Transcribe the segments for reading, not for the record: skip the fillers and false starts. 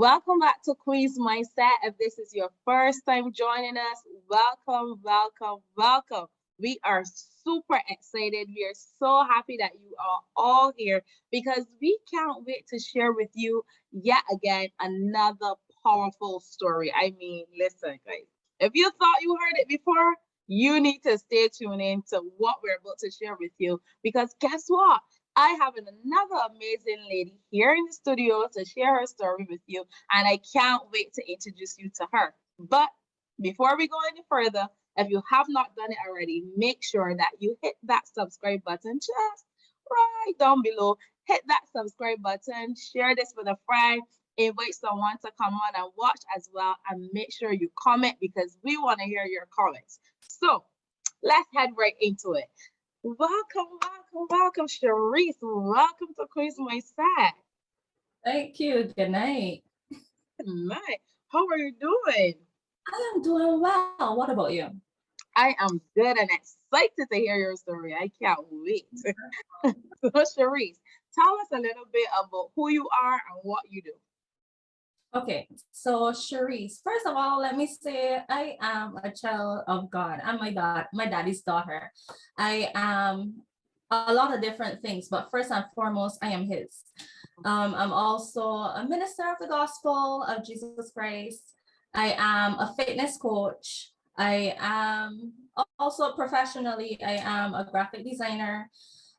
Welcome back to Quiz Mindset. If this is your first time joining us, welcome, welcome, welcome. We are super excited. We are so happy that you are all here because we can't wait to share with you yet again another powerful story. I mean, listen, guys, if you thought you heard it before, you need to stay tuned in to what we're about to share with you because guess what? I have another amazing lady here in the studio to share her story with you, and I can't wait to introduce you to her. But before we go any further, if you have not done it already, make sure that you hit that subscribe button just right down below. Hit that subscribe button, share this with a friend, invite someone to come on and watch as well, and make sure you comment because we want to hear your comments. So let's head right into it. Welcome, welcome, welcome, Cherise. Welcome to Quiz My Side. Thank you. Good night. Night. How are you doing? I am doing well. What about you? I am good and excited to hear your story. I can't wait. So, Cherise, tell us a little bit about who you are and what you do. Okay, so Cherise, first of all, let me say I am a child of God. I'm my daddy's daughter. I am a lot of different things, but first and foremost, I am his. I'm also a minister of the gospel of Jesus Christ. I am a fitness coach. I am also professionally, I am a graphic designer.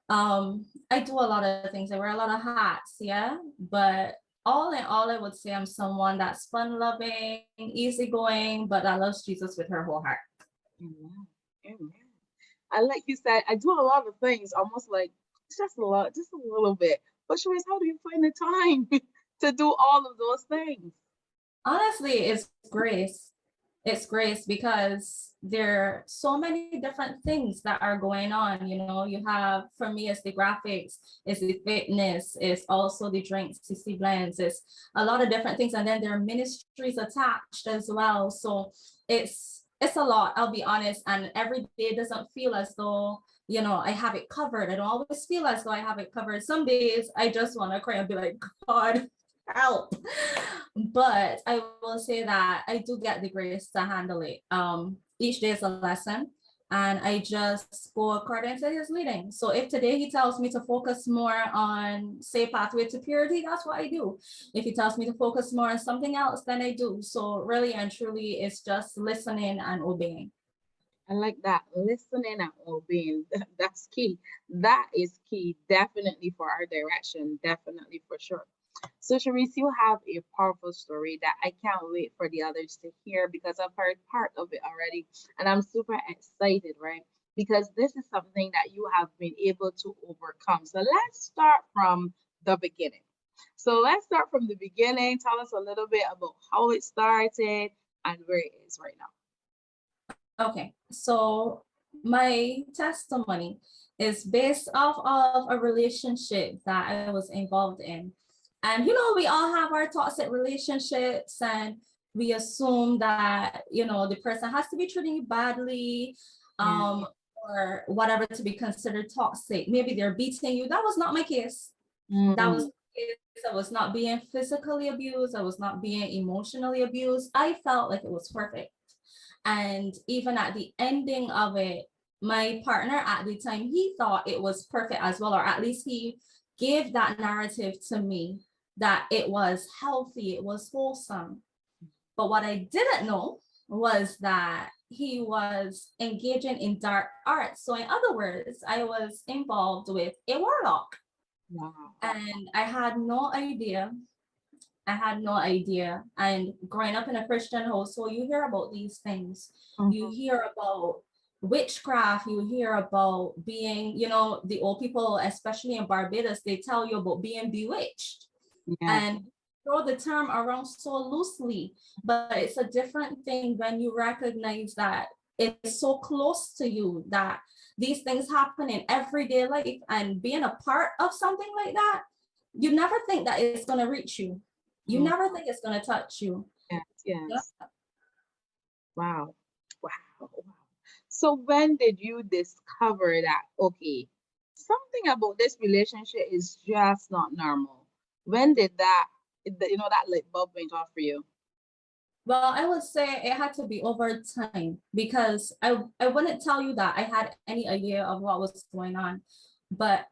I do a lot of things. I wear a lot of hats, yeah. But all in all, I would say I'm someone that's fun-loving, easygoing, but that loves Jesus with her whole heart. Amen. Amen. I like you said, I do a lot of things, almost like it's just a lot, just a little bit. But Cherise, how do you find the time to do all of those things? Honestly, it's grace. It's grace because there are so many different things that are going on. You know, you have, for me, it's the graphics, it's the fitness, it's also the drinks, CC blends, it's a lot of different things. And then there are ministries attached as well. So it's a lot, I'll be honest. And every day doesn't feel as though, you know, I have it covered. I don't always feel as though I have it covered. Some days I just want to cry and be like, God, help. But I will say that I do get the grace to handle it. Each day is a lesson, and I just go according to his leading. So if today he tells me to focus more on, say, pathway to purity, that's what I do. If he tells me to focus more on something else, then I do. So really and truly, it's just listening and obeying. I like that. Listening and obeying. That's key. That is key, definitely for our direction, definitely for sure. So, Cherise, you have a powerful story that I can't wait for the others to hear because I've heard part of it already. And I'm super excited, right? Because this is something that you have been able to overcome. So, let's start from the beginning. So, let's start from the beginning. Tell us a little bit about how it started and where it is right now. Okay, so my testimony is based off of a relationship that I was involved in. And, you know, we all have our toxic relationships and we assume that, you know, the person has to be treating you badly, Yeah. or whatever to be considered toxic. Maybe they're beating you. That was not my case. That was Mm, the case. I was not being physically abused. I was not being emotionally abused. I felt like it was perfect. And even at the ending of it, my partner at the time, he thought it was perfect as well, or at least he gave that narrative to me that it was healthy, it was wholesome. But what I didn't know was that he was engaging in dark arts. So in other words, I was involved with a warlock. wow. And I had no idea. I had no idea. And growing up in a Christian household, you hear about these things. You Mhm. hear about witchcraft, you hear about being, you know, the old people, especially in Barbados, they tell you about being bewitched. Yeah. And throw the term around so loosely, but it's a different thing when you recognize that it's so close to you, that these things happen in everyday life, and being a part of something like that, you never think that it's going to reach you. You Mm, never think it's going to touch you. yes. Yeah. Yes. Wow. Wow. Wow. So when did you discover that, okay, something about this relationship is just not normal? When did that that light bulb went off for you? Well, I would say it had to be over time because I wouldn't tell you that I had any idea of what was going on. But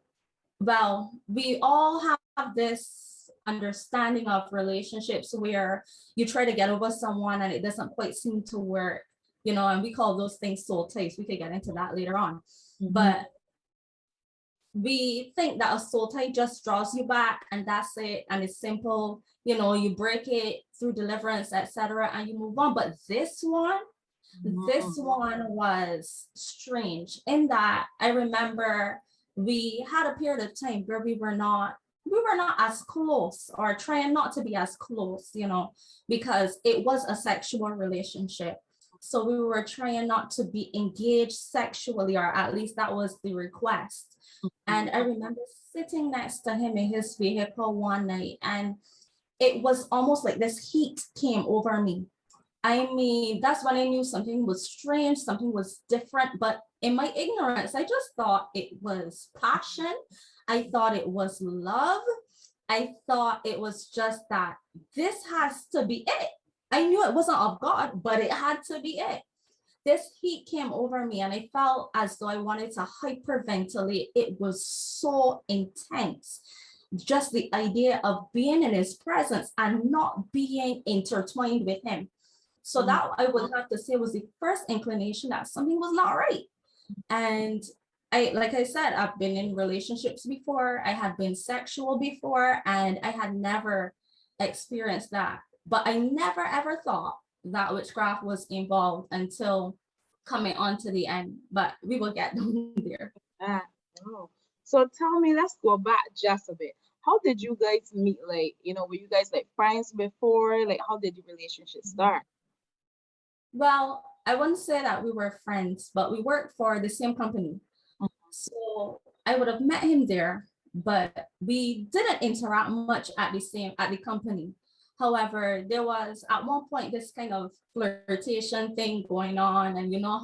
well, we all have this understanding of relationships where you try to get over someone and it doesn't quite seem to work, and we call those things soul ties. We could get into that later on. But we think that a soul tie just draws you back and that's it, and it's simple, you break it through deliverance, etc., and you move on. But this one was strange in that I remember we had a period of time where we were not as close, or trying not to be as close, because it was a sexual relationship. So we were trying not to be engaged sexually, or at least that was the request. And I remember sitting next to him in his vehicle one night, and it was almost like this heat came over me. I mean, that's when I knew something was strange, something was different. But in my ignorance, I just thought it was passion. I thought it was love. I thought it was just that this has to be it. I knew it wasn't of God, but it had to be it. This heat came over me and I felt as though I wanted to hyperventilate. It was so intense. Just the idea of being in his presence and not being intertwined with him. So that, I would have to say, was the first inclination that something was not right. And like I said, I've been in relationships before. I had been sexual before, and I had never experienced that. But I never ever thought that witchcraft was involved until coming on to the end. But we will get down there. Oh. So tell me, let's go back just a bit. How did you guys meet? Like, were you guys like friends before? Like, how did your relationship start? Well, I wouldn't say that we were friends, but we worked for the same company. So I would have met him there, but we didn't interact much at the company. However, there was at one point this kind of flirtation thing going on, and you know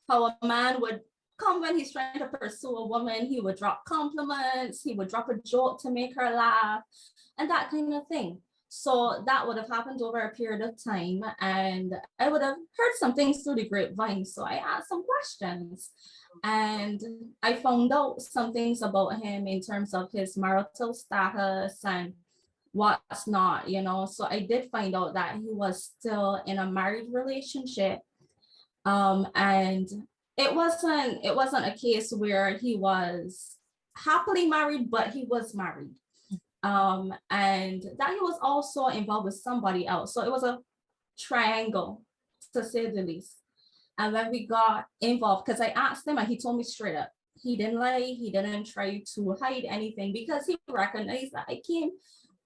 how a man would come when he's trying to pursue a woman, he would drop compliments, he would drop a joke to make her laugh, and that kind of thing. So that would have happened over a period of time, and I would have heard some things through the grapevine. So I asked some questions, and I found out some things about him in terms of his marital status and what's not, So I did find out that he was still in a married relationship, and it wasn't a case where he was happily married, but he was married. And that he was also involved with somebody else. So it was a triangle, to say the least. And when we got involved, because I asked him and he told me straight up, he didn't lie, he didn't try to hide anything, because he recognized that I came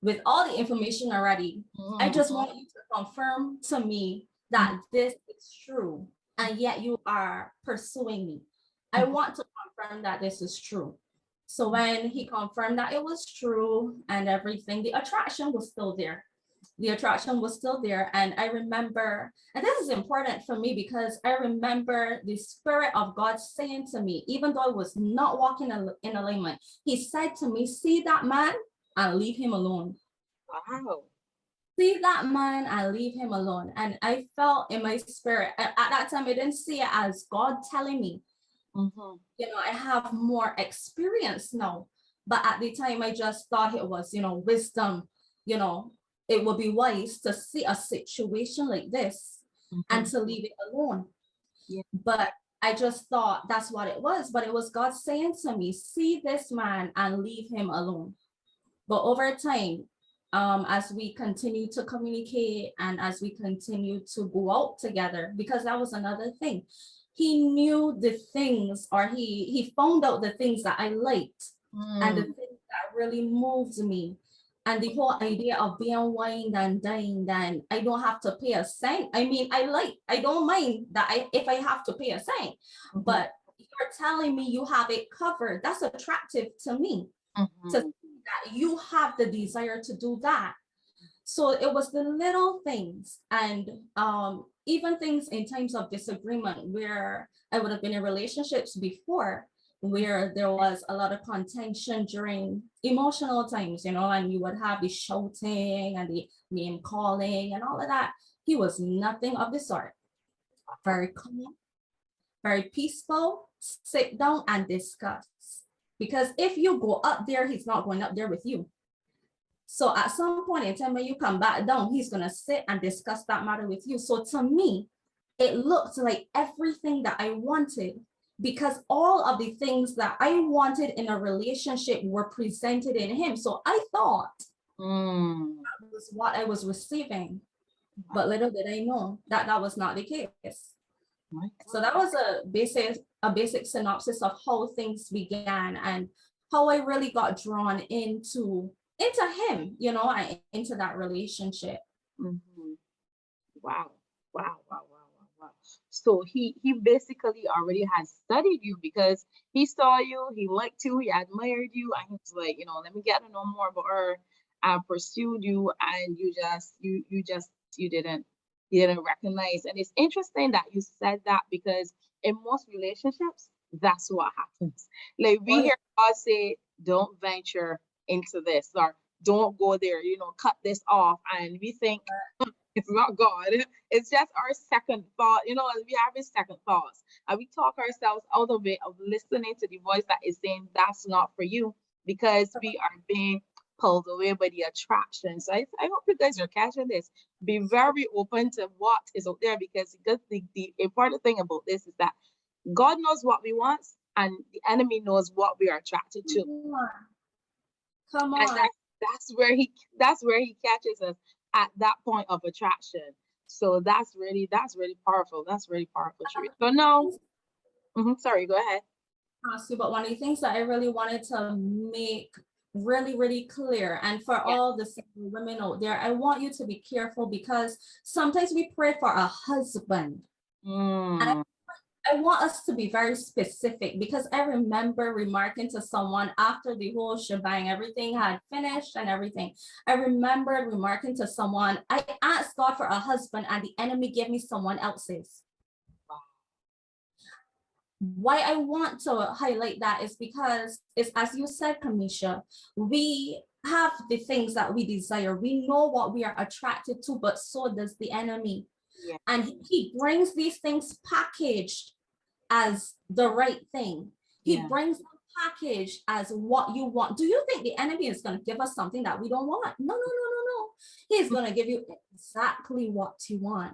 with all the information already. I just want you to confirm to me that this is true, and yet you are pursuing me. I want to confirm that this is true. So when he confirmed that it was true and everything, the attraction was still there. And I remember, and this is important for me because I remember the Spirit of God saying to me, even though I was not walking in alignment, he said to me, see that man and leave him alone. Wow. See that man and leave him alone. And I felt in my spirit, at that time, I didn't see it as God telling me, I have more experience now. But at the time, I just thought it was, wisdom, it would be wise to see a situation like this and to leave it alone. Yeah. But I just thought that's what it was. But it was God saying to me, see this man and leave him alone. But over time, as we continue to communicate and as we continue to go out together, because that was another thing. He knew the things, or he found out the things that I liked and the things that really moved me. And the whole idea of being wined and dined, and I don't have to pay a cent. I mean, I don't mind that if I have to pay a cent, but you're telling me you have it covered. That's attractive to me. To see that you have the desire to do that. So it was the little things, and even things in times of disagreement where I would have been in relationships before, where there was a lot of contention during emotional times, and you would have the shouting and the name calling and all of that. He was nothing of the sort. Very calm, very peaceful, sit down and discuss. Because if you go up there, he's not going up there with you. So at some point in time, when you come back down, he's going to sit and discuss that matter with you. So to me, it looked like everything that I wanted, because all of the things that I wanted in a relationship were presented in him. So I thought that was what I was receiving. But little did I know that that was not the case. So that was a basic synopsis of how things began and how I really got drawn into him, and into that relationship. Mm-hmm. Wow. Wow. Wow. Wow. Wow. Wow. So he basically already has studied you because he saw you, he liked you, he admired you, and he was like, let me get to know more about her, and pursued you, and you didn't recognize. And it's interesting that you said that because in most relationships, that's what happens. Like we hear God say, don't venture into this, or don't go there, cut this off. And we think it's not God. It's just our second thought, we have a second thoughts. And we talk ourselves out of it, of listening to the voice that is saying that's not for you, because we are being pulled away by the attraction. So I hope you guys are catching this. Be very open to what is out there, because the important thing about this is that God knows what we want, and the enemy knows what we are attracted to. Come on. And that's where he catches us at that point of attraction. So that's really powerful. That's really powerful, Cherise. So no, sorry, go ahead. But one of the things that I really wanted to make really, really clear, and for all the single women out there, I want you to be careful, because sometimes we pray for a husband. And I want us to be very specific, because I remember remarking to someone after the whole shebang, everything had finished and everything. I remember remarking to someone, I asked God for a husband and the enemy gave me someone else's. Why I want to highlight that is because it's, as you said, Kamisha, we have the things that we desire. We know what we are attracted to, but so does the enemy. Yeah. And he brings these things packaged as the right thing. He brings them packaged as what you want. Do you think the enemy is going to give us something that we don't want? No. He's going to give you exactly what you want.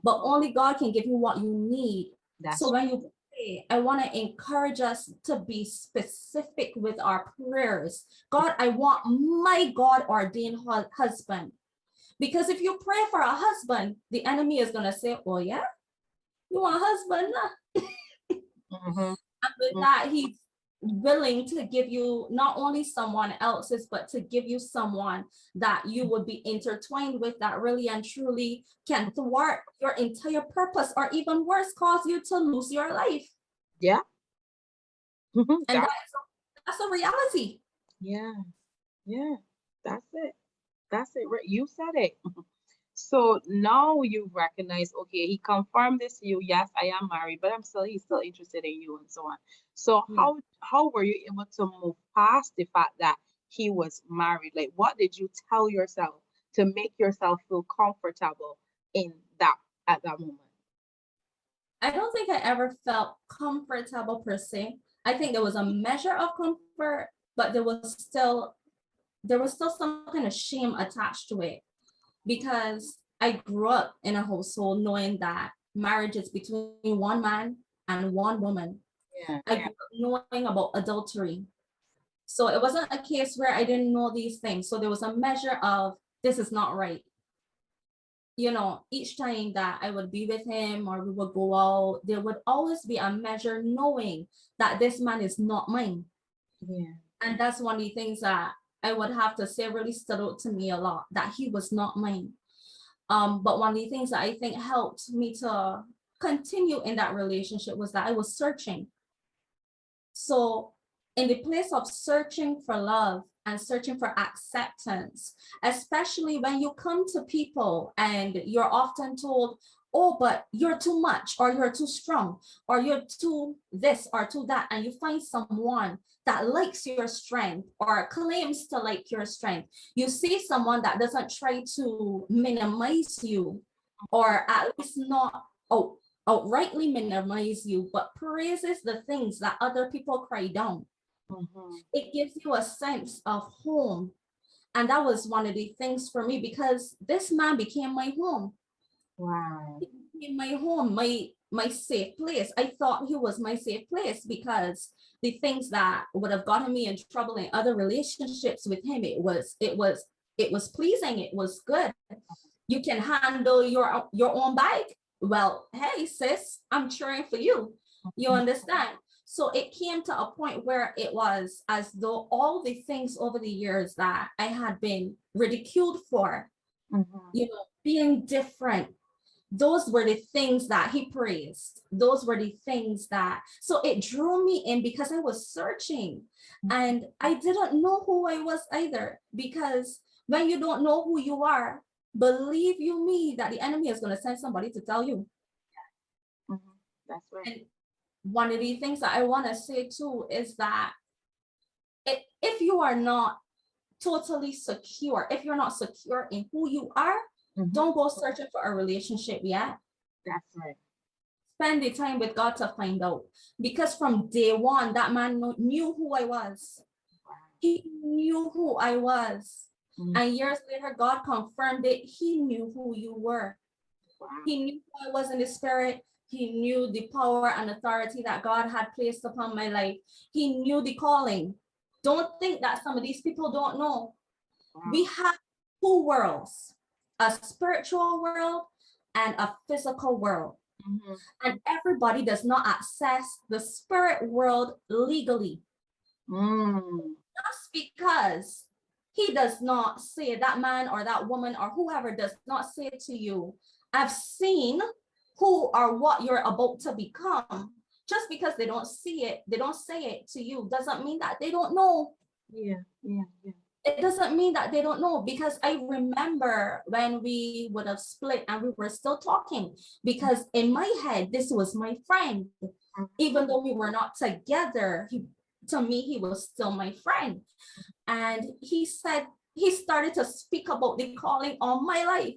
But only God can give you what you need. So when you pray, I want to encourage us to be specific with our prayers. God, I want my God-ordained husband. Because if you pray for a husband, the enemy is going to say, oh yeah, you want a husband? And with that, he's willing to give you not only someone else's, but to give you someone that you would be intertwined with, that really and truly can thwart your entire purpose, or even worse, cause you to lose your life. Yeah. And that's a reality. Yeah. That's it. You said it. So now you've recognized, okay, he confirmed this to you. Yes, I am married, but he's still interested in you, and so on. So how were you able to move past the fact that he was married? Like, what did you tell yourself to make yourself feel comfortable at that moment? I don't think I ever felt comfortable per se. I think there was a measure of comfort, but there was still some kind of shame attached to it, because I grew up in a household knowing that marriage is between one man and one woman. I grew up knowing about adultery. So it wasn't a case where I didn't know these things. So there was a measure of, this is not right. Each time that I would be with him or we would go out, there would always be a measure knowing that this man is not mine. And that's one of the things that I would have to say really stood out to me a lot, that he was not mine. But one of the things that I think helped me to continue in that relationship was that I was searching. So in the place of searching for love and searching for acceptance, especially when you come to people and you're often told, oh, but you're too much, or you're too strong, or you're too this or too that, and you find someone that likes your strength or claims to like your strength. You see someone that doesn't try to minimize you, or at least not outrightly minimize you, but praises the things that other people cry down. It gives you a sense of home. And that was one of the things for me, because this man became my home. Wow. In my home, my safe place. I thought he was my safe place because the things that would have gotten me in trouble in other relationships with him, it was pleasing, it was good. You can handle your own bike. Well, hey sis, I'm cheering for you. You understand? So it came to a point where it was as though all the things over the years that I had been ridiculed for, being different, those were the things that he praised. Those were the things that, so it drew me in because I was searching and I didn't know who I was either. Because when you don't know who you are, believe you me, that the enemy is going to send somebody to tell you. That's right. And one of the things that I want to say too is that if you are not totally secure, if you're not secure in who you are, don't go searching for a relationship yet. That's right. Spend the time with God to find out. Because from day one, that man knew who I was. He knew who I was. And years later, God confirmed it. He knew who you were. He knew who I was in the spirit. He knew the power and authority that God had placed upon my life. He knew the calling. Don't think that some of these people don't know. We have two worlds, a spiritual world and a physical world. And everybody does not access the spirit world legally. Just because he does not say, that man or that woman or whoever does not say to you, I've seen who or what you're about to become. Just because they don't see it, they don't say it to you, doesn't mean that they don't know. It doesn't mean that they don't know, because I remember when we would have split and we were still talking, because in my head, this was my friend. Even though we were not together, to me, he was still my friend. And he said, he started to speak about the calling on my life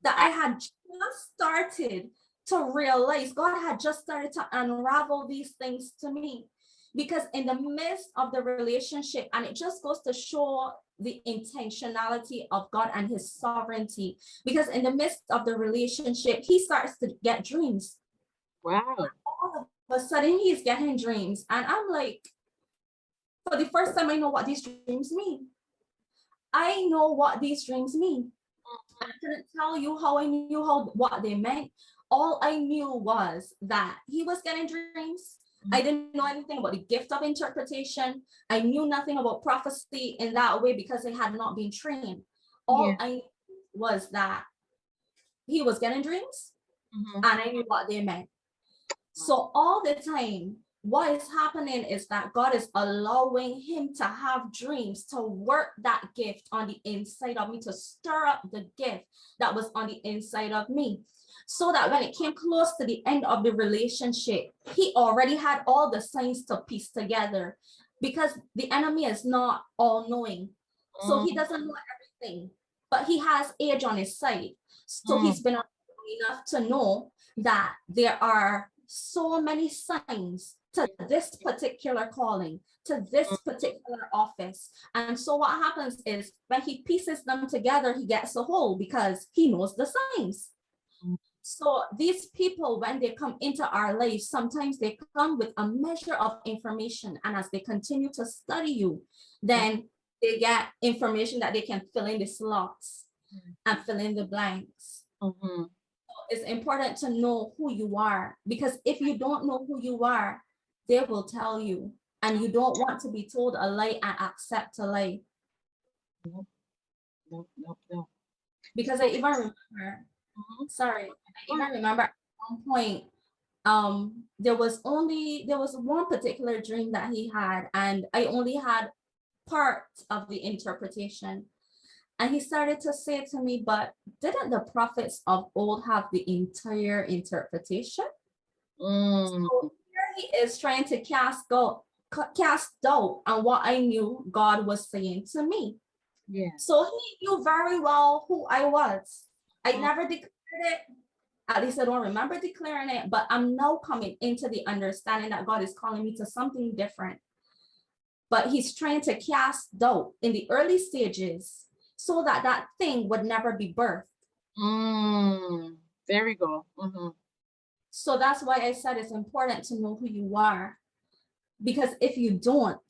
that I had just started to realize. God had just started to unravel these things to me. Because in the midst of the relationship, and it just goes to show the intentionality of God and his sovereignty, because in the midst of the relationship, he starts to get dreams. Wow. All of a sudden, he's getting dreams. And I'm like, for the first time, I know what these dreams mean. I know what these dreams mean. I couldn't tell you how I knew what they meant. All I knew was that he was getting dreams. I didn't know anything about the gift of interpretation. I knew nothing about prophecy in that way because I had not been trained. All I knew was that he was getting dreams, and I knew what they meant. So all the time, what is happening is that God is allowing him to have dreams, to work that gift on the inside of me, to stir up the gift that was on the inside of me. So that when it came close to the end of the relationship, he already had all the signs to piece together, because the enemy is not all-knowing. So he doesn't know everything, but he has age on his side. So he's been enough to know that there are so many signs to this particular calling, to this particular office. And so what happens is when he pieces them together, he gets a whole, because he knows the signs. So these people, when they come into our lives, sometimes they come with a measure of information. And as they continue to study you, then they get information that they can fill in the slots and fill in the blanks. It's important to know who you are, because if you don't know who you are, they will tell you, and you don't want to be told a lie and accept a lie. No. Because I even remember, I even remember at one point, there was one particular dream that he had, and I only had part of the interpretation. And he started to say to me, but didn't the prophets of old have the entire interpretation? Mm. So here he is trying to cast doubt on what I knew God was saying to me. Yeah. So he knew very well who I was. I never declared it. At least I don't remember declaring it, but I'm now coming into the understanding that God is calling me to something different. But he's trying to cast doubt in the early stages so that that thing would never be birthed. Mm. There we go. Mm-hmm. So that's why I said it's important to know who you are. Because if you don't,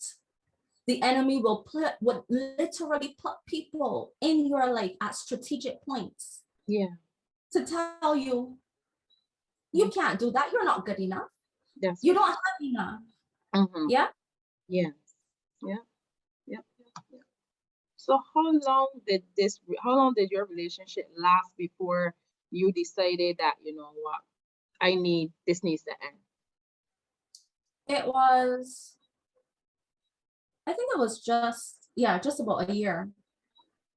the enemy would literally put people in your life at strategic points. Yeah. To tell you, you can't do that. You're not good enough. That's You don't have enough. Mm-hmm. Yeah. Yeah. Yeah. Yeah. Yeah. So how long did your relationship last before you decided that, you know what, this needs to end? It was, I think it was just about a year.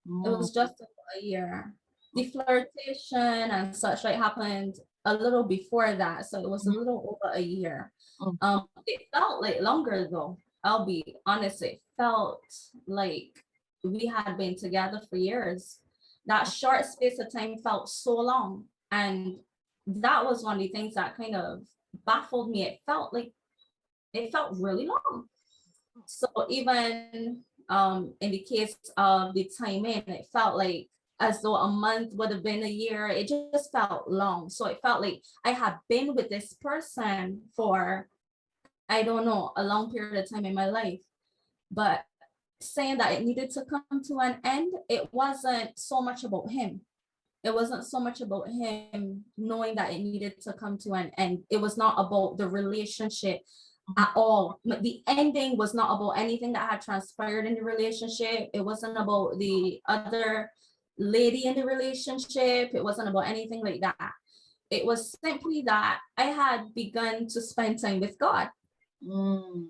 It Mm. was just about a year. The flirtation and such like happened a little before that. So it was a little over a year. Mm. It felt like longer though. I'll be honest, it felt like we had been together for years. That short space of time felt so long. And that was one of the things that kind of baffled me. It felt really long. So even in the case of the timing, it felt like as though a month would have been a year. It just felt long. So it felt like I had been with this person for, I don't know, a long period of time in my life. But saying that it needed to come to an end, it wasn't so much about him. It wasn't so much about him knowing that it needed to come to an end. It was not about the relationship at all. The ending was not about anything that had transpired in the relationship. It wasn't about the other lady in the relationship. It wasn't about anything like that. It was simply that I had begun to spend time with God. Mm.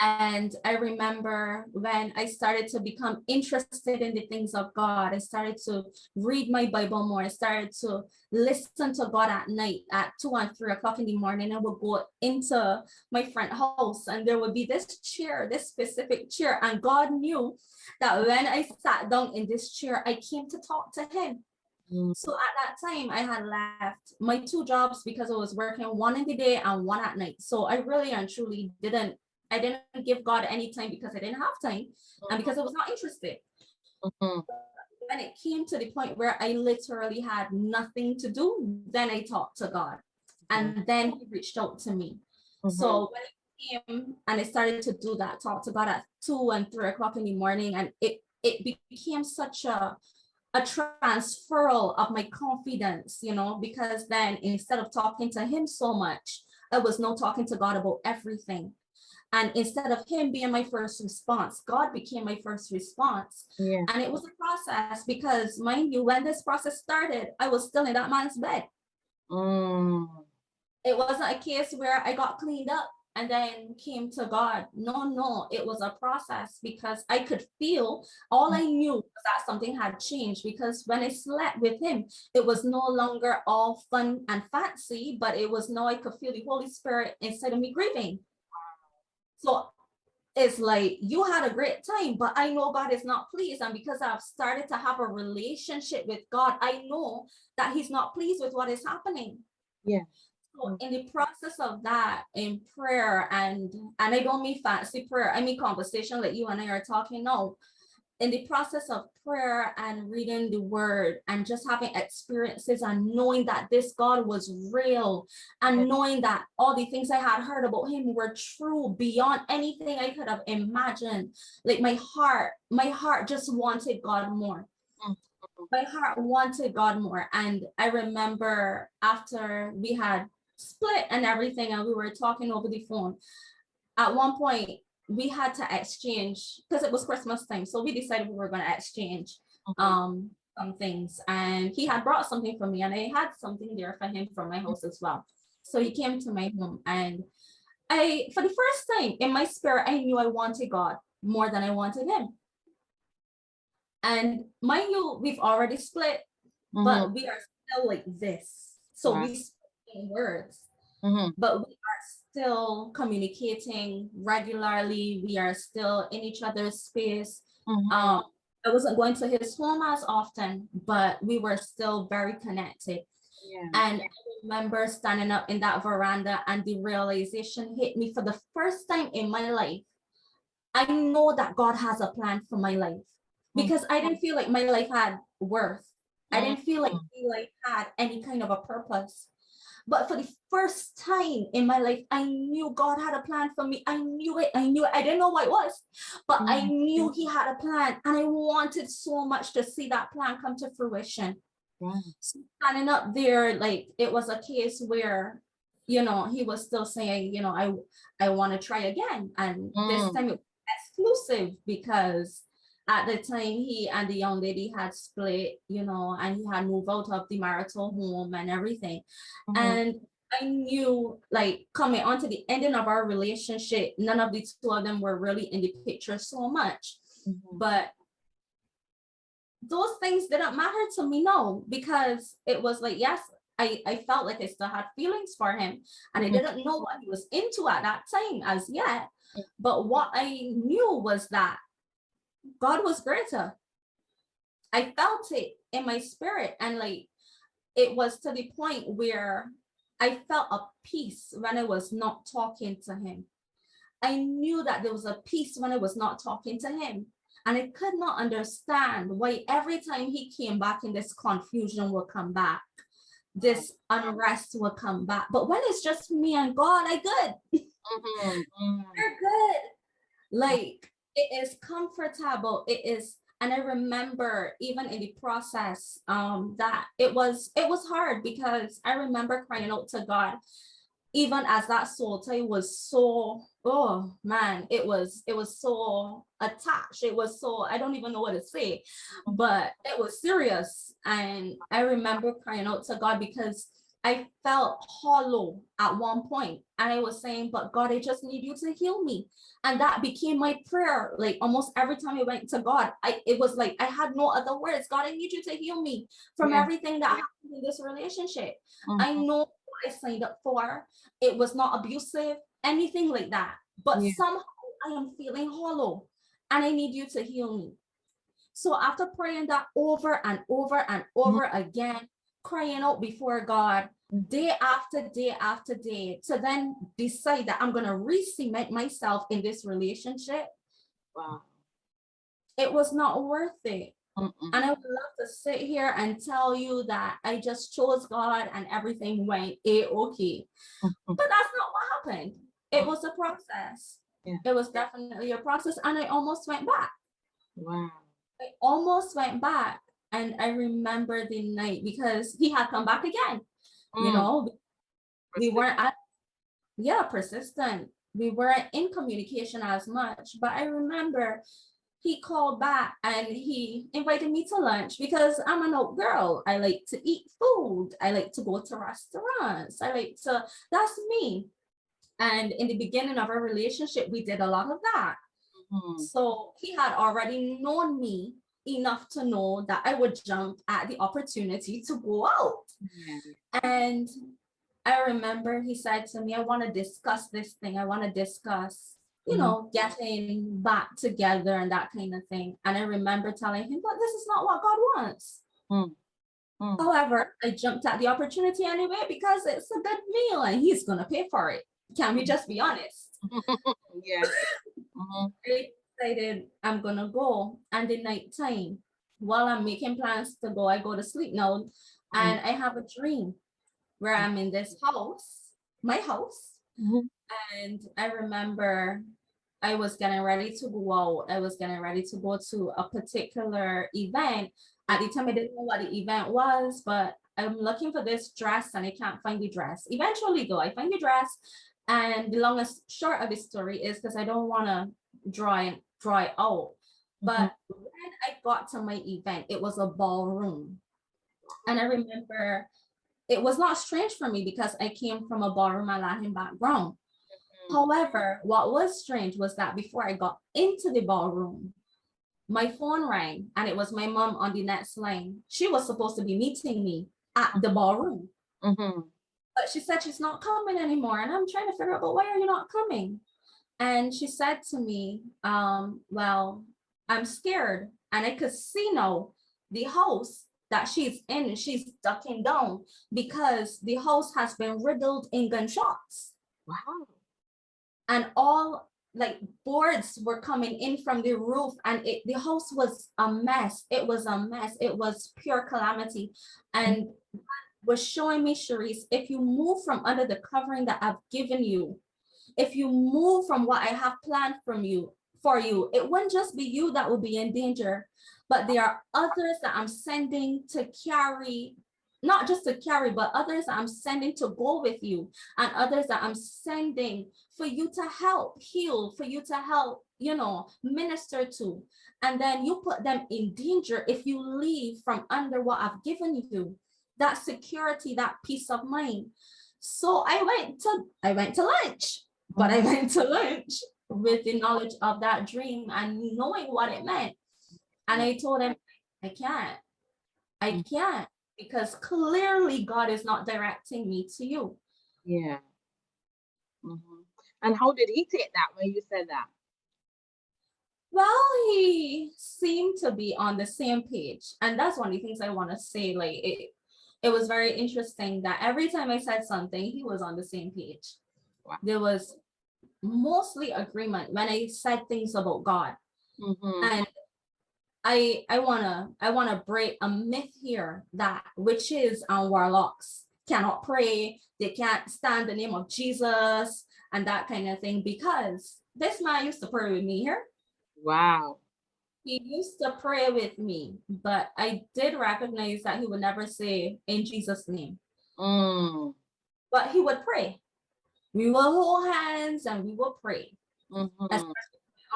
And I remember when I started to become interested in the things of God, I started to read my Bible more. I started to listen to God at night at 2 and 3 o'clock in the morning. I would go into my friend's house and there would be this chair, this specific chair. And God knew that when I sat down in this chair, I came to talk to him. Mm. So at that time, I had left my 2 jobs because I was working one in the day and one at night. So I really and truly I didn't give God any time because I didn't have time and because I was not interested. Mm-hmm. When it came to the point where I literally had nothing to do, then I talked to God. And then he reached out to me. Mm-hmm. So when it came and I started to do that, talk to God at 2 and 3 o'clock in the morning, and it became such a transferal of my confidence, because then instead of talking to him so much, I was now talking to God about everything. And instead of him being my first response, God became my first response. Yeah. And it was a process because, mind you, when this process started, I was still in that man's bed. Mm. It wasn't a case where I got cleaned up and then came to God. No, it was a process because I could feel, all I knew was that something had changed, because when I slept with him, it was no longer all fun and fancy, but it was now I could feel the Holy Spirit inside of me grieving. So it's like, you had a great time, but I know God is not pleased. And because I've started to have a relationship with God, I know that he's not pleased with what is happening. Yeah. So in the process of that, in prayer, and I don't mean fancy prayer, I mean conversation like you and I are talking now. In the process of prayer and reading the word and just having experiences and knowing that this God was real and knowing that all the things I had heard about him were true beyond anything I could have imagined. Like my heart just wanted God more. My heart wanted God more. And I remember after we had split and everything and we were talking over the phone, at one point we had to exchange, because it was Christmas time, so we decided we were going to exchange some things, and he had brought something for me and I had something there for him from my house as well. So he came to my home, and for the first time in my spirit, I knew I wanted God more than I wanted him. And mind you, we've already split, but we are still like this. So Wow. we speak in words, but we are still communicating regularly. We are still in each other's space. I wasn't going to his home as often, but we were still very connected. Yeah. And I remember standing up in that veranda and the realization hit me for the first time in my life. I know that God has a plan for my life because I didn't feel like my life had worth. I didn't feel like my life had any kind of a purpose. But for the first time in my life, I knew God had a plan for me. I knew it. I knew it. I didn't know what it was, but I knew he had a plan. And I wanted so much to see that plan come to fruition. So standing up there, like it was a case where, you know, he was still saying, you know, I want to try again. And this time it was exclusive because at the time he and the young lady had split, you know, and he had moved out of the marital home and everything. And I knew, like, coming on to the ending of our relationship, none of the two of them were really in the picture so much. But those things didn't matter to me, no, because it was like, yes, I felt like I still had feelings for him, and I didn't know what he was into at that time as yet. But what I knew was that God was greater. I felt it in my spirit, and like it was to the point where I felt a peace when I was not talking to him. I knew that there was a peace when I was not talking to him. And I could not understand why every time he came back in, this confusion would come back. This unrest would come back. But when it's just me and God, I good. We're good. Like, it is comfortable. It is, and I remember even in the process, that it was hard because I remember crying out to God, even as that soul tie was so, oh man, it was so attached. It was so, I don't even know what to say, but it was serious. And I remember crying out to God because I felt hollow at one point, and I was saying, but God, I just need you to heal me. And that became my prayer. Like almost every time I went to God, it was like I had no other words. God, I need you to heal me from everything that happened in this relationship. I know what I signed up for. It was not abusive, anything like that. But somehow I am feeling hollow, and I need you to heal me. So after praying that over and over and over again, crying out before God day after day after day, to then decide that I'm going to re-cement myself in this relationship. Wow. It was not worth it. And I would love to sit here and tell you that I just chose God and everything went a-okay. But that's not what happened. It was a process. It was definitely a process, and I almost went back. Wow. I almost went back, and I remember the night because he had come back again. You know, we weren't persistent. We weren't in communication as much, but I remember he called back and he invited me to lunch because I'm an out girl. I like to eat food. I like to go to restaurants. That's me. And in the beginning of our relationship, we did a lot of that. So he had already known me enough to know that I would jump at the opportunity to go out. And I remember he said to me, I want to discuss this thing. I want to discuss, you know, getting back together and that kind of thing. And I remember telling him, but this is not what God wants. However, I jumped at the opportunity anyway because it's a good meal and he's going to pay for it. Can we just be honest? I decided I'm going to go. And the night time, while I'm making plans to go, I go to sleep now. And I have a dream where I'm in this house, my house. And I remember I was getting ready to go out. I was getting ready to go to a particular event. At the time, I didn't know what the event was, but I'm looking for this dress and I can't find the dress. Eventually, though, I find the dress. And the longest short of the story is because I don't want to draw it out. But when I got to my event, it was a ballroom. And I remember it was not strange for me because I came from a ballroom and Latin background. However, what was strange was that before I got into the ballroom, my phone rang and it was my mom on the next line. She was supposed to be meeting me at the ballroom. Mm-hmm. But she said she's not coming anymore. And I'm trying to figure out, but why are you not coming? And she said to me, well, I'm scared. And I could see now the house that she's in, she's ducking down because the house has been riddled in gunshots. Wow. And all like boards were coming in from the roof, and the house was a mess. It was a mess. It was pure calamity. And was showing me, Cherise, if you move from under the covering that I've given you, if you move from what I have planned for you, it wouldn't just be you that will be in danger, but there are others that I'm sending to carry, not just to carry, but others that I'm sending to go with you, and others that I'm sending for you to help heal, for you to help, minister to. And then you put them in danger if you leave from under what I've given you, that security, that peace of mind. So I went to lunch, but I went to lunch with the knowledge of that dream and knowing what it meant. And I told him, I can't, because clearly God is not directing me to you. Yeah. Mm-hmm. And how did he take that when you said that? Well, he seemed to be on the same page. And that's one of the things I want to say. Like, it was very interesting that every time I said something, he was on the same page. Wow. There was mostly agreement when I said things about God. Mm-hmm. And I wanna break a myth here that witches and warlocks cannot pray, they can't stand the name of Jesus and that kind of thing, because this man used to pray with me here. Wow. He used to pray with me, but I did recognize that he would never say in Jesus' name. But he would pray. We will hold hands and we will pray. Especially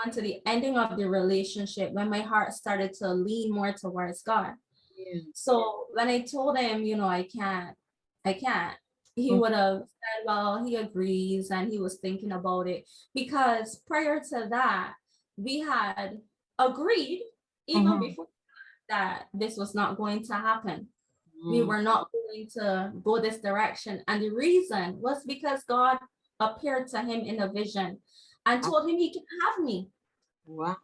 onto the ending of the relationship, when my heart started to lean more towards God. Yeah. So when I told him, I can't, he would have said, well, he agrees, and he was thinking about it, because prior to that, we had agreed even before that this was not going to happen. We were not going to go this direction. And the reason was because God appeared to him in a vision and told him he can have me. Wow.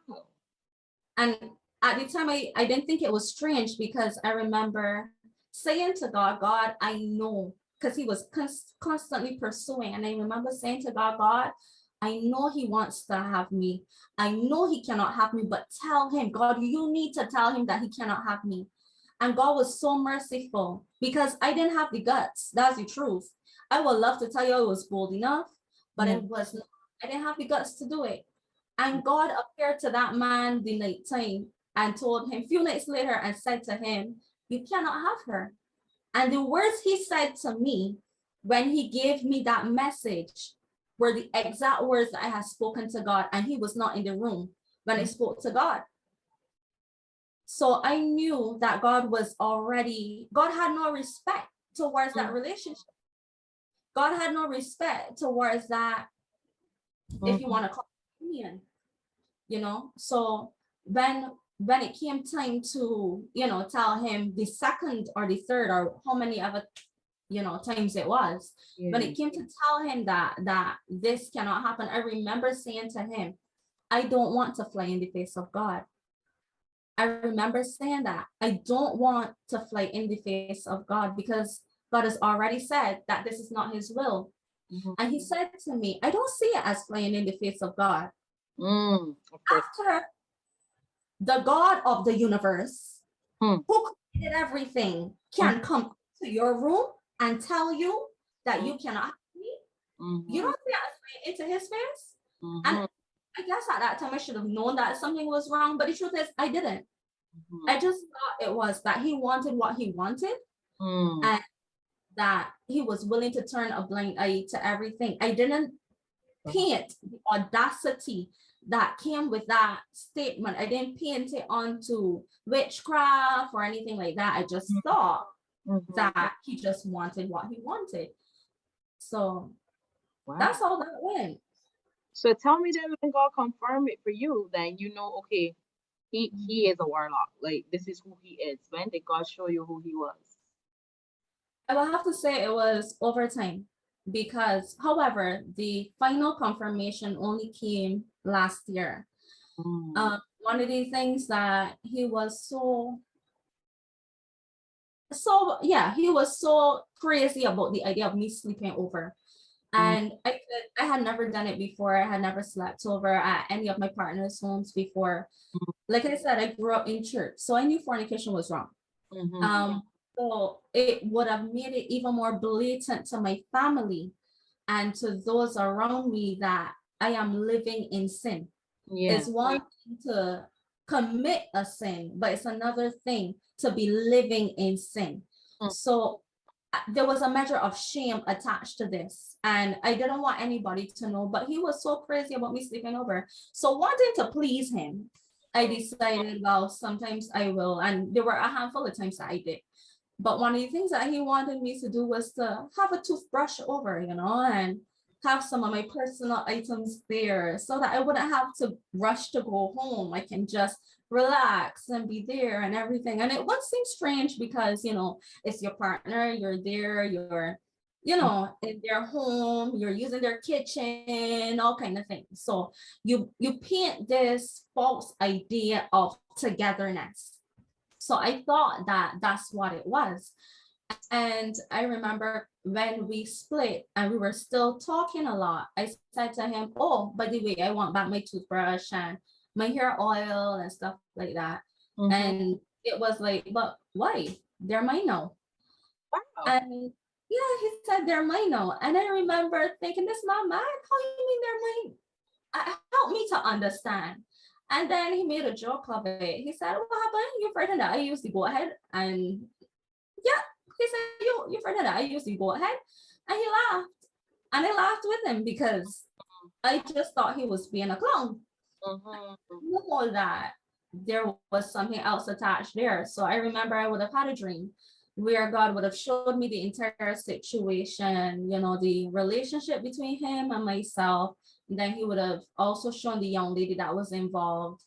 And at the time, I didn't think it was strange, because I remember saying to God, I know, because he was constantly pursuing. And I remember saying to God, I know he wants to have me. I know he cannot have me, but tell him, God, you need to tell him that he cannot have me. And God was so merciful, because I didn't have the guts. That's the truth. I would love to tell you I was bold enough, but it was not. I didn't have the guts to do it. And God appeared to that man the night time and told him a few nights later and said to him, you cannot have her. And the words he said to me when he gave me that message were the exact words that I had spoken to God, and he was not in the room when I spoke to God. So I knew that God had no respect towards that relationship. God had no respect towards that, if you want to call it union, So when it came time to, tell him the second or the third or how many other, times it was, when it came to tell him that this cannot happen, I remember saying to him, I don't want to fly in the face of God. I remember saying that I don't want to fly in the face of God, because God has already said that this is not his will. And he said to me, I don't see it as flying in the face of God. After the God of the universe, who created everything, can come to your room and tell you that you cannot have me, you don't see it as flying into his face. And I guess at that time I should have known that something was wrong, but the truth is I didn't. I just thought it was that he wanted what he wanted, and that he was willing to turn a blind eye to everything. I didn't paint the audacity that came with that statement. I didn't paint it onto witchcraft or anything like that. I just thought that he just wanted what he wanted. So that's how that went. So tell me then, when God confirmed it for you, then okay, He is a warlock. Like this is who he is. When did God show you who he was? I will have to say it was over time because, however, the final confirmation only came last year. Mm. One of the things that he was so yeah, he was so crazy about the idea of me sleeping over. Mm. And I had never done it before. I had never slept over at any of my partner's homes before. Like I said, I grew up in church, so I knew fornication was wrong. Mm-hmm. Um, so it would have made it even more blatant to my family and to those around me that I am living in sin. Yeah. It's one thing to commit a sin, but it's another thing to be living in sin. Mm. So there was a measure of shame attached to this, and I didn't want anybody to know, but he was so crazy about me sleeping over. So wanting to please him, I decided, well, sometimes I will, and there were a handful of times that I did. But one of the things that he wanted me to do was to have a toothbrush over, and have some of my personal items there so that I wouldn't have to rush to go home. I can just relax and be there and everything. And it would seem strange because, it's your partner, you're there, you're, in their home, you're using their kitchen, all kind of things. So you paint this false idea of togetherness. So I thought that that's what it was. And I remember when we split and we were still talking a lot, I said to him, oh, by the way, I want back my toothbrush and my hair oil and stuff like that. Mm-hmm. And it was like, but why? They're mine now. Wow. And yeah, he said they're mine now. And I remember thinking, this not mine. How you mean they're mine? Help me to understand. And then he made a joke of it. He said, what happened? You frightened that I used to go ahead. And yeah, he said, you frightened that I used to go ahead. And he laughed. And I laughed with him because I just thought he was being a clown. Mm-hmm. Know that there was something else attached there. So I remember I would have had a dream where God would have showed me the entire situation, the relationship between him and myself. And then he would have also shown the young lady that was involved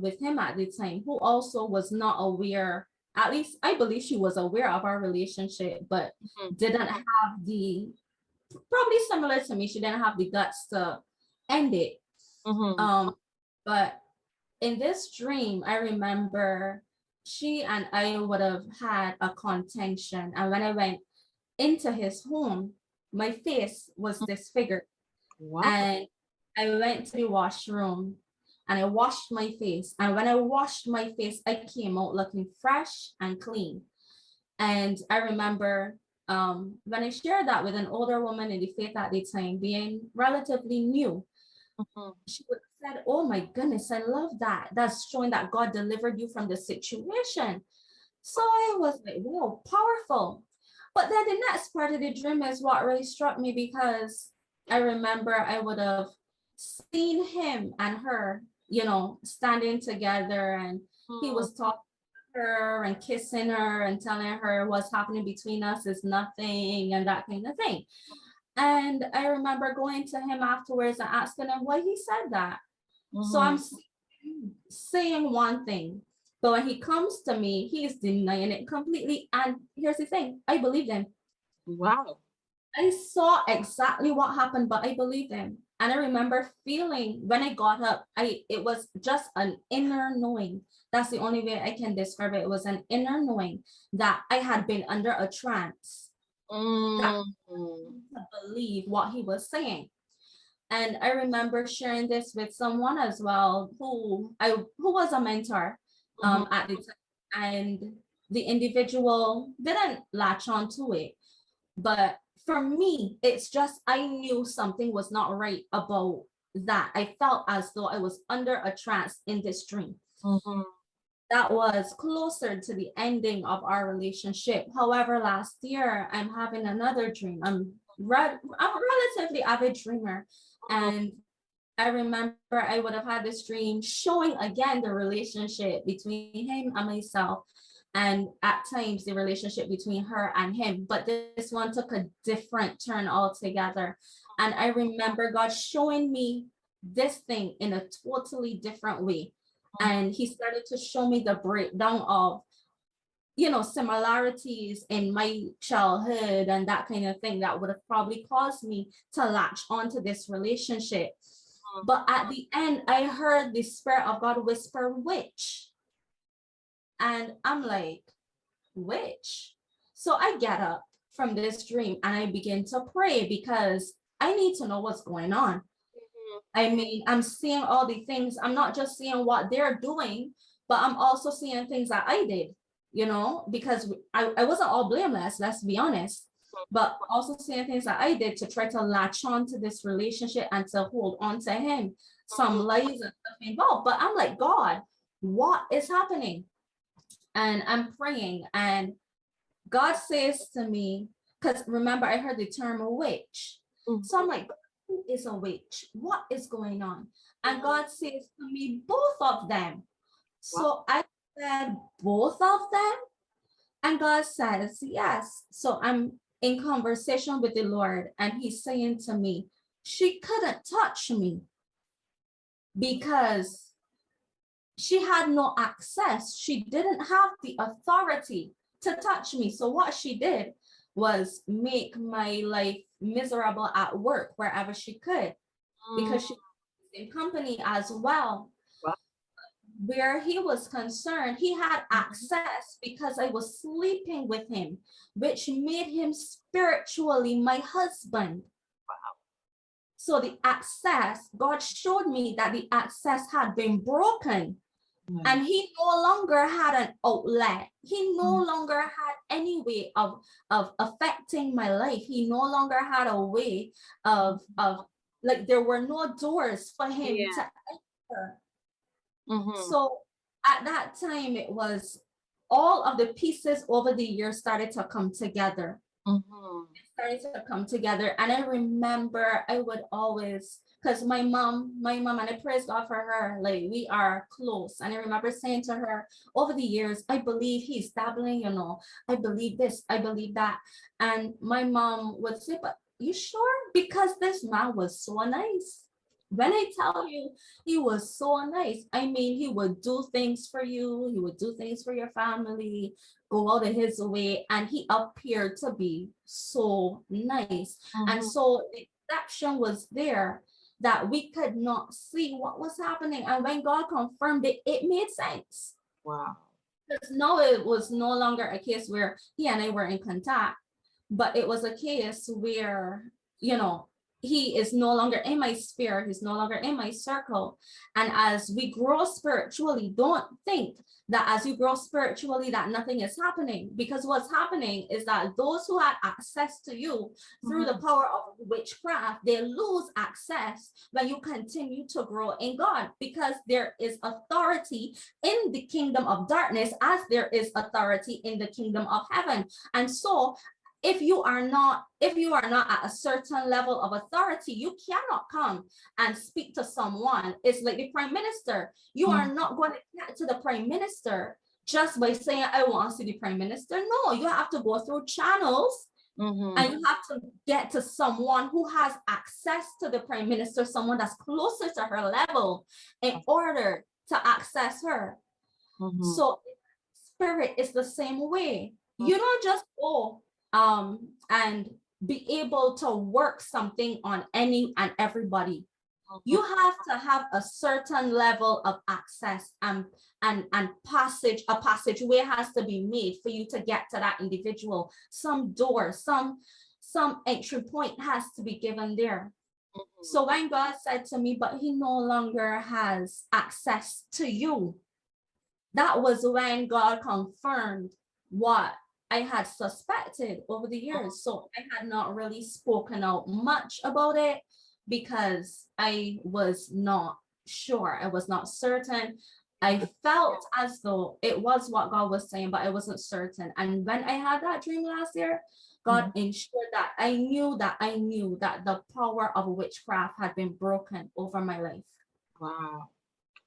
with him at the time, who also was not aware, at least I believe she was aware of our relationship, but didn't have probably similar to me, she didn't have the guts to end it. Mm-hmm. But in this dream, I remember she and I would have had a contention. And when I went into his home, my face was disfigured. Wow. And I went to the washroom and I washed my face. And when I washed my face, I came out looking fresh and clean. And I remember when I shared that with an older woman in the faith at the time, being relatively new, she would have said, oh my goodness, I love that. That's showing that God delivered you from the situation. So I was like, wow, powerful. But then the next part of the dream is what really struck me, because I remember I would have seen him and her, standing together, and he was talking to her and kissing her and telling her what's happening between us is nothing and that kind of thing. And I remember going to him afterwards and asking him why he said that. So I'm saying one thing, but when he comes to me, he is denying it completely. And here's the thing, I believed him. Wow. I saw exactly what happened, but I believed him. And I remember feeling when I got up, it was just an inner knowing. That's the only way I can describe it. It was an inner knowing that I had been under a trance. That to believe what he was saying. And I remember sharing this with someone as well who was a mentor at the time, and the individual didn't latch on to it. But for me, it's just I knew something was not right about that. I felt as though I was under a trance in this dream. That was closer to the ending of our relationship. However, last year, I'm having another dream. I'm a relatively avid dreamer. And I remember I would have had this dream showing again the relationship between him and myself. And at times the relationship between her and him. But this one took a different turn altogether. And I remember God showing me this thing in a totally different way. And he started to show me the breakdown of, you know, similarities in my childhood and that kind of thing that would have probably caused me to latch onto this relationship. But at the end, I heard the Spirit of God whisper, witch. And I'm like, witch? So I get up from this dream and I begin to pray because I need to know what's going on. I mean, I'm seeing all the things. I'm not just seeing what they're doing, but I'm also seeing things that I did, you know, because I wasn't all blameless, let's be honest, but also seeing things that I did to try to latch on to this relationship and to hold on to him. Some lies and stuff involved. But I'm like, God, what is happening? And I'm praying, and God says to me, because remember, I heard the term witch. So I'm like, who is a witch? What is going on? And God says to me, both of them. So I said, both of them? And God says, yes. So I'm in conversation with the Lord, and he's saying to me, she couldn't touch me because she had no access. She didn't have the authority to touch me. So what she did was make my life miserable at work wherever she could, because she was in company as well. Where he was concerned, he had access because I was sleeping with him, which made him spiritually my husband. So the access, God showed me that the access had been broken. And he no longer had an outlet. He no longer had any way of affecting my life. He no longer had a way of like, there were no doors for him to enter. So at that time, it was all of the pieces over the years started to come together. It started to come together. And I remember I would always, because my mom, and I praise God for her, like, we are close. And I remember saying to her over the years, I believe he's dabbling, you know, I believe this, I believe that. And my mom would say, but you sure? Because this man was so nice. When I tell you, he was so nice. I mean, he would do things for you. He would do things for your family, go out of his way. And he appeared to be so nice. And so the perception was there that we could not see what was happening. And when God confirmed it, it made sense. Wow. Because now it was no longer a case where he and I were in contact, but it was a case where, you know, he is no longer in my sphere, he's no longer in my circle. And as we grow spiritually, don't think that as you grow spiritually that nothing is happening, because what's happening is that those who had access to you through the power of witchcraft, they lose access when you continue to grow in God, because there is authority in the kingdom of darkness as there is authority in the kingdom of heaven. And so if you are not at a certain level of authority, you cannot come and speak to someone. It's like the prime minister. You are not going to get to the prime minister just by saying, I want to see the prime minister. No, you have to go through channels, and you have to get to someone who has access to the prime minister, someone that's closer to her level, in order to access her. So spirit is the same way. You don't just go and be able to work something on any and everybody. You have to have a certain level of access, and a passageway has to be made for you to get to that individual. Some door, some entry point has to be given there. So when God said to me, but he no longer has access to you, that was when God confirmed what I had suspected over the years. So I had not really spoken out much about it because I was not sure. I was not certain. I felt as though it was what God was saying, but I wasn't certain. And when I had that dream last year, God ensured that I knew that the power of witchcraft had been broken over my life. Wow.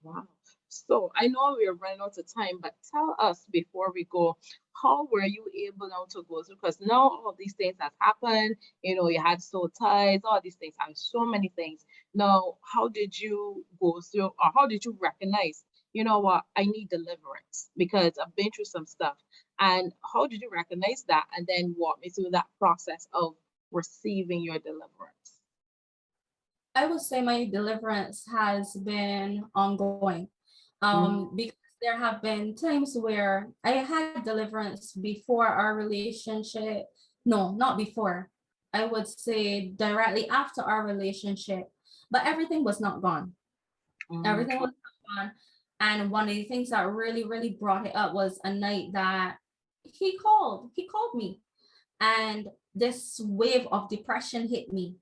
Wow. So I know we're running out of time, but tell us before we go, how were you able now to go through? Because now all these things have happened, you know, you had soul ties, all these things, and so many things. Now, how did you go through, or how did you recognize, you know what, I need deliverance because I've been through some stuff. And how did you recognize that? And then walk me through that process of receiving your deliverance. I would say my deliverance has been ongoing. Because there have been times where I had deliverance before our relationship. No, not before. I would say directly after our relationship, but everything was not gone. Everything was not gone. And one of the things that really, really brought it up was a night that he called me, and this wave of depression hit me.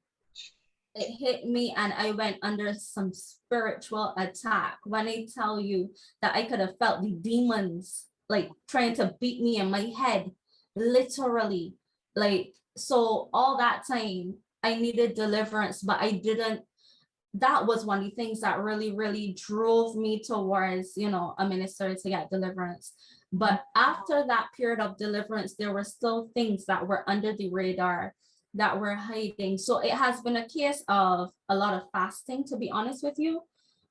It hit me and I went under some spiritual attack. When I tell you that I could have felt the demons like trying to beat me in my head, literally. Like, so all that time I needed deliverance, but I didn't. That was one of the things that really, really drove me towards, a minister to get deliverance. But after that period of deliverance, there were still things that were under the radar that were hiding. So it has been a case of a lot of fasting, to be honest with you,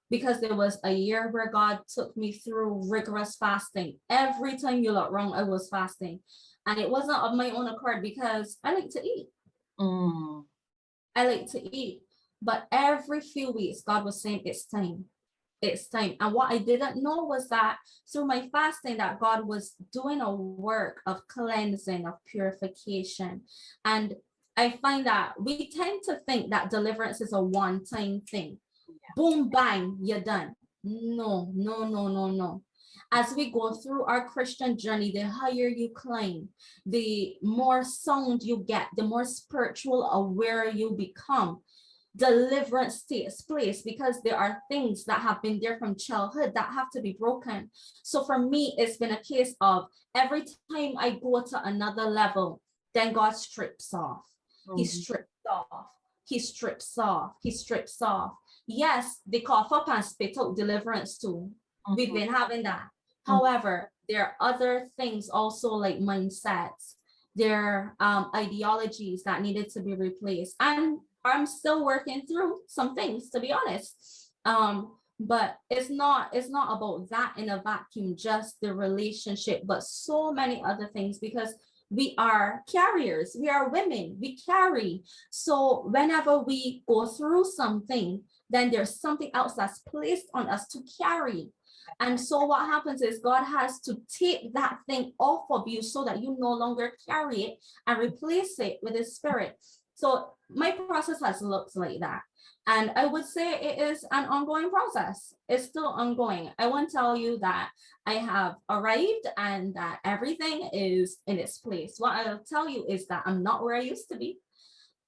because there was a year where God took me through rigorous fasting. Every time you look wrong, I was fasting. And it wasn't of my own accord because I like to eat. I like to eat. But every few weeks, God was saying, it's time. It's time. And what I didn't know was that through my fasting, that God was doing a work of cleansing, of purification. And I find that we tend to think that deliverance is a one-time thing. Boom, bang, you're done. No, no, no, no, no. As we go through our Christian journey, the higher you climb, the more sound you get, the more spiritual aware you become. Deliverance takes place because there are things that have been there from childhood that have to be broken. So for me, it's been a case of every time I go to another level, then God strips off. He strips off. He strips off. He strips off. Yes, they cough up and spit out deliverance too. We've been having that. However, there are other things also like mindsets. There are ideologies that needed to be replaced. And I'm still working through some things, to be honest. But it's not about that in a vacuum, just the relationship, but so many other things, because we are carriers, we are women, we carry. So whenever we go through something, then there's something else that's placed on us to carry. And so what happens is God has to take that thing off of you so that you no longer carry it and replace it with His Spirit. So my process has looked like that. And I would say it is an ongoing process. It's still ongoing. I won't tell you that I have arrived and that everything is in its place. What I'll tell you is that I'm not where I used to be,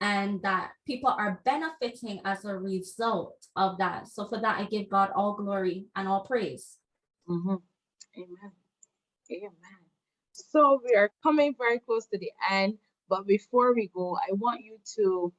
and that people are benefiting as a result of that. So for that, I give God all glory and all praise. Amen. Amen. So we are coming very close to the end, but before we go, I want you to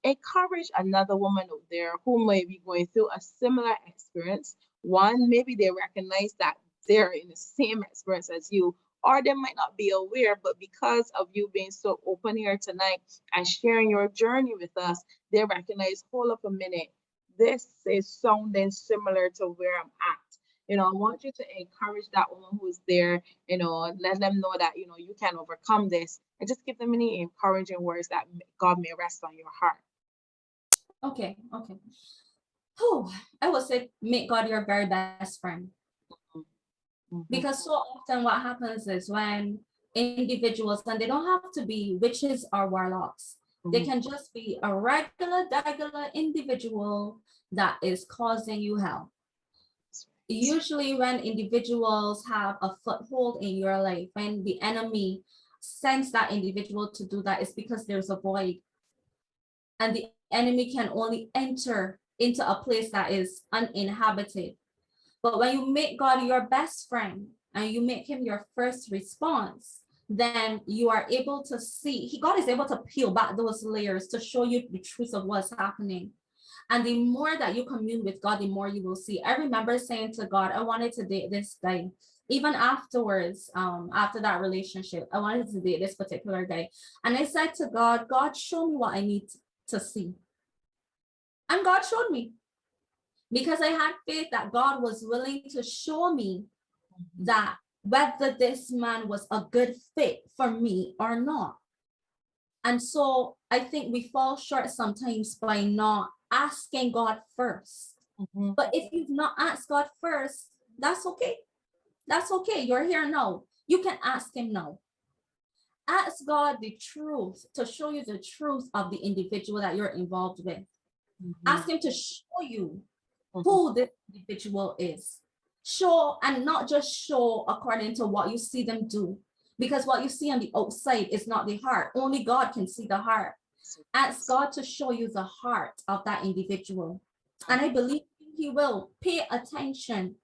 encourage another woman out there who may be going through a similar experience. One, maybe they recognize that they're in the same experience as you, or they might not be aware, but because of you being so open here tonight and sharing your journey with us, they recognize, hold up a minute, this is sounding similar to where I'm at. I want you to encourage that woman who's there, let them know that, you can overcome this, and just give them any encouraging words that God may rest on your heart. Okay. Oh, I would say make God your very best friend. Because so often what happens is when individuals, and they don't have to be witches or warlocks, they can just be a regular individual that is causing you hell. Usually when individuals have a foothold in your life, when the enemy sends that individual to do that, it's because there's a void. And the enemy can only enter into a place that is uninhabited. But when you make God your best friend and you make Him your first response, then you are able to see, God is able to peel back those layers to show you the truth of what's happening. And the more that you commune with God, the more you will see. I remember saying to God, I wanted to date this guy. Even afterwards, after that relationship, I wanted to date this particular guy. And I said to God, God, show me what I need to see. And God showed me. because I had faith that God was willing to show me that whether this man was a good fit for me or not. And so I think we fall short sometimes by not asking God first. But if you've not asked God first, that's okay. That's okay. You're here now. You can ask him now. Ask God the truth, to show you the truth of the individual that you're involved with. Ask him to show you who this individual is. Show, and not just show according to what you see them do, because what you see on the outside is not the heart. Only God can see the heart. Ask God to show you the heart of that individual. And I believe he will. Pay attention.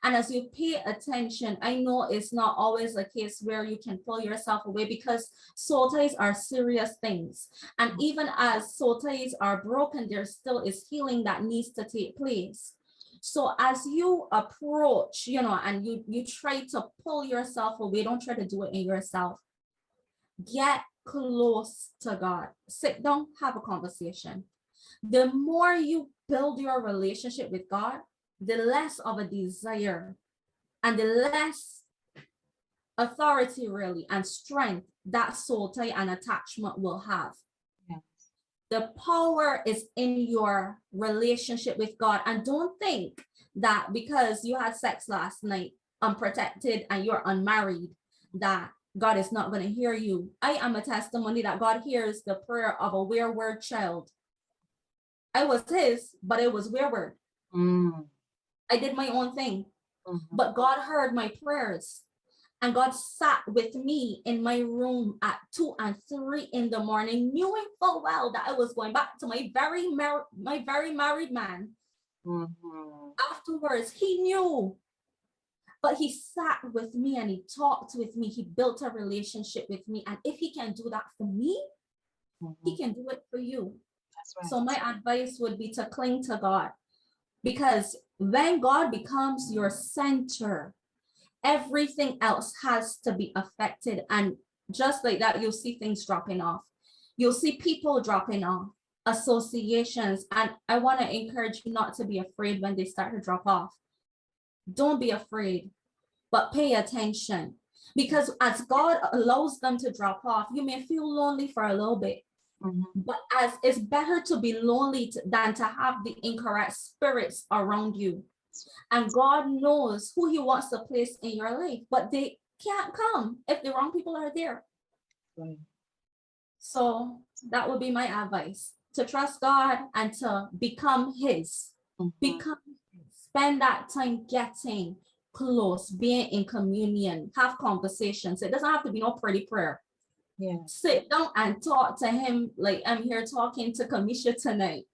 And as you pay attention, I know it's not always a case where you can pull yourself away, because soul ties are serious things. And even as soul ties are broken, there still is healing that needs to take place. So as you approach, and you try to pull yourself away, don't try to do it in yourself. Get close to God. Sit down, have a conversation. The more you build your relationship with God, the less of a desire and the less authority really and strength that soul tie and attachment will have. Yes. The power is in your relationship with God. And don't think that because you had sex last night unprotected and you're unmarried, that God is not going to hear you. I am a testimony that God hears the prayer of a wayward child. I was his, but it was wayward. I did my own thing, but God heard my prayers, and God sat with me in my room at 2 and 3 in the morning, knowing full well that I was going back to my very married man. Afterwards, he knew, but he sat with me and he talked with me. He built a relationship with me, and if he can do that for me, he can do it for you. That's right. So my advice would be to cling to God, because when God becomes your center, everything else has to be affected. And just like that, you'll see things dropping off. You'll see people dropping off, associations. And I want to encourage you not to be afraid when they start to drop off. Don't be afraid, but pay attention. Because as God allows them to drop off, you may feel lonely for a little bit. But as it's better to be lonely than to have the incorrect spirits around you. And God knows who he wants to place in your life, but they can't come if the wrong people are there. Right. So that would be my advice, to trust God and to become his. Spend that time getting close, being in communion, have conversations. It doesn't have to be no pretty prayer. Yeah. Sit down and talk to him like I'm here talking to Kamisha tonight.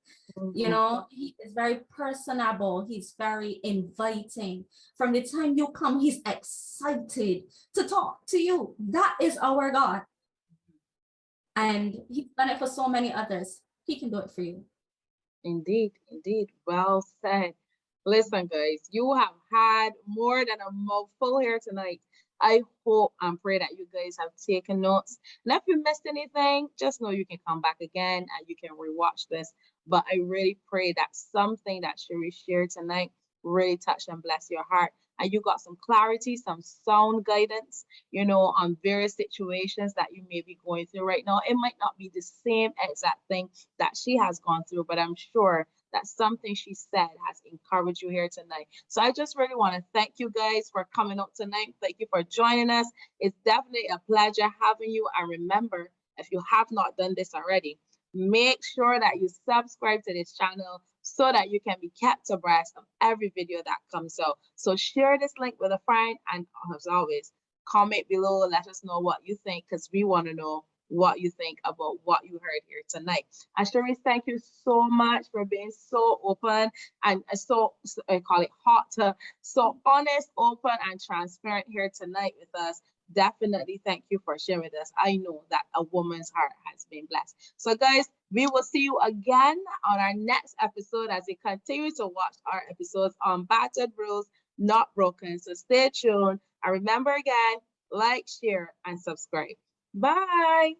He is very personable. He's very inviting. From the time you come, he's excited to talk to you. That is our God. And he's done it for so many others. He can do it for you. Indeed, indeed. Well said. Listen, guys, you have had more than a mouthful here tonight. I hope and pray that you guys have taken notes. And if you missed anything, just know you can come back again and you can rewatch this. But I really pray that something that Cherise shared tonight really touched and bless your heart. And you got some clarity, some sound guidance, on various situations that you may be going through right now. It might not be the same exact thing that she has gone through, but I'm sure that something she said has encouraged you here tonight. So I just really want to thank you guys for coming up tonight. Thank you for joining us. It's definitely a pleasure having you. And remember, if you have not done this already, make sure that you subscribe to this channel so that you can be kept abreast of every video that comes out. So share this link with a friend, and as always, comment below. Let us know what you think, because we want to know what you think about what you heard here tonight. And Cherise, thank you so much for being so open and so I call it hot, so honest, open, and transparent here tonight with us. Definitely thank you for sharing with us. I know that a woman's heart has been blessed. So guys, we will see you again on our next episode as we continue to watch our episodes on Battered, Bruised, Not Broken. So stay tuned. And remember again, like, share, and subscribe. Bye.